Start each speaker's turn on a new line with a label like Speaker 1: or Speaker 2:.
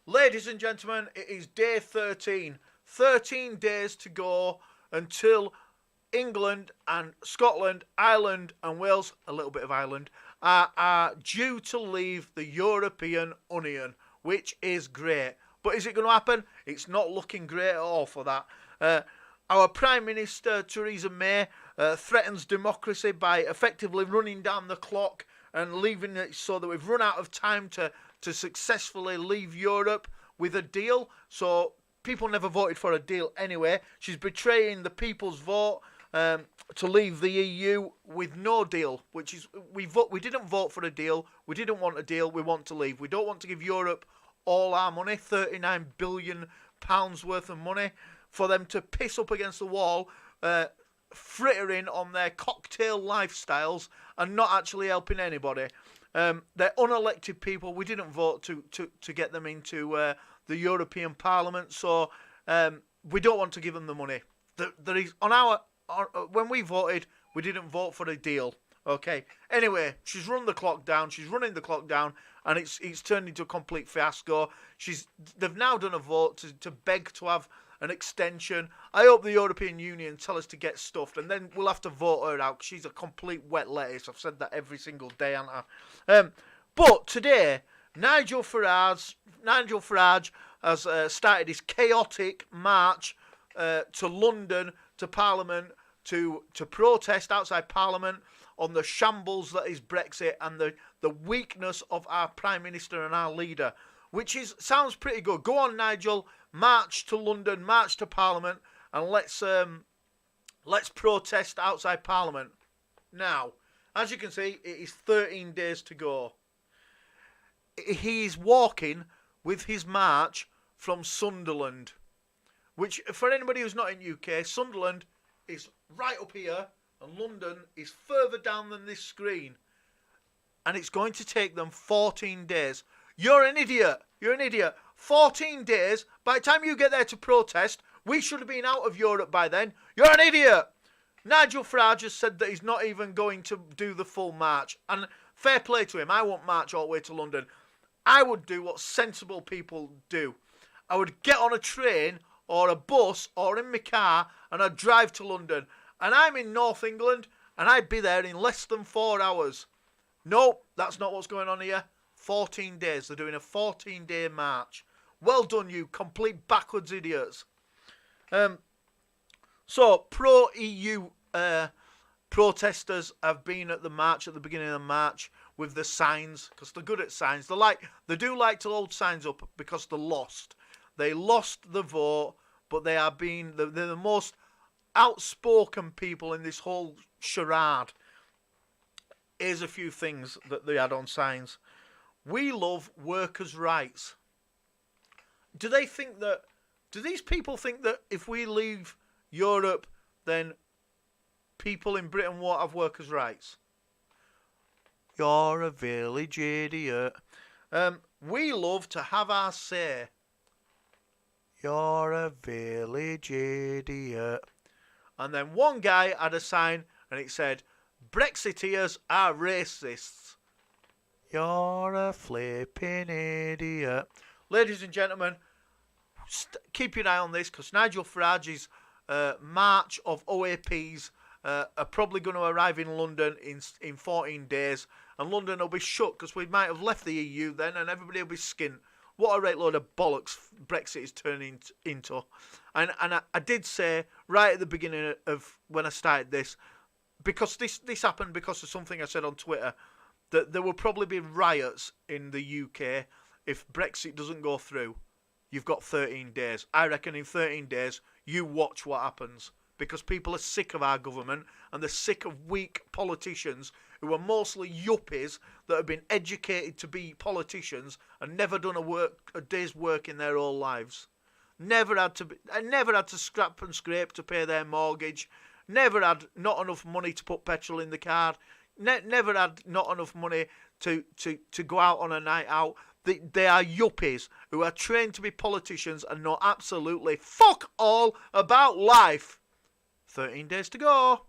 Speaker 1: Ladies and gentlemen, it is day 13. 13 days to go until England and Scotland, Ireland and Wales, a little bit of Ireland, are due to leave the European Union, which is great. But is it going to happen? It's not looking great at all for that. Our Prime Minister, Theresa May, threatens democracy by effectively running down the clock and leaving it so that we've run out of time to successfully leave Europe with a deal. So people never voted for a deal anyway. She's betraying the people's vote to leave the EU with no deal, which is we didn't vote for a deal. We didn't want a deal. We want to leave. We don't want to give Europe all our money, £39 billion worth of money, for them to piss up against the wall, frittering on their cocktail lifestyles and not actually helping anybody. They're unelected people. We didn't vote to get them into the European Parliament, so we don't want to give them the money. There is when we voted, we didn't vote for a deal. Okay. Anyway, she's run the clock down. She's running the clock down, and it's turned into a complete fiasco. They've now done a vote to beg to have an extension. I hope the European Union tell us to get stuffed, and then we'll have to vote her out, because she's a complete wet lettuce. I've said that every single day, haven't I? But today, Nigel Farage has started his chaotic march to London, to Parliament, to protest outside Parliament on the shambles that is Brexit and the weakness of our Prime Minister and our leader, which sounds pretty good. Go on, Nigel, march to London, march to Parliament, and let's protest outside Parliament. Now, as you can see, it is 13 days to go. He's walking with his march from Sunderland, which, for anybody who's not in UK, Sunderland is right up here, and London is further down than this screen. And it's going to take them 14 days. You're an idiot. You're an idiot. 14 days. By the time you get there to protest, we should have been out of Europe by then. You're an idiot. Nigel Farage has said that he's not even going to do the full march. And fair play to him. I won't march all the way to London. I would do what sensible people do. I would get on a train or a bus or in my car and I'd drive to London. And I'm in North England and I'd be there in less than 4 hours. Nope, that's not what's going on here. 14 days. They're doing a 14-day march. Well done, you complete backwards idiots. So, pro-EU protesters have been at the march at the beginning of the march with the signs, because they're good at signs. They do like to hold signs up because they lost. They lost the vote, but they're the most outspoken people in this whole charade. Here's a few things that they had on signs. We love workers' rights. Do these people think that if we leave Europe, then people in Britain won't have workers' rights? You're a village idiot. We love to have our say. You're a village idiot. And then one guy had a sign and it said, Brexiteers are racists. You're a flipping idiot. Ladies and gentlemen, keep your eye on this, because Nigel Farage's march of OAPs are probably going to arrive in London in 14 days. And London will be shut because we might have left the EU then and everybody will be skint. What a right load of bollocks Brexit is turning into. And I did say right at the beginning of when I started this, because this happened because of something I said on Twitter, that there will probably be riots in the UK if Brexit doesn't go through. You've got 13 days. I reckon in 13 days, you watch what happens. Because people are sick of our government and they're sick of weak politicians who are mostly yuppies that have been educated to be politicians and never done a day's work in their whole lives. Never had to scrap and scrape to pay their mortgage. Never had not enough money to put petrol in the car. Never had not enough money to go out on a night out. They are yuppies who are trained to be politicians and know absolutely fuck all about life. 13 days to go.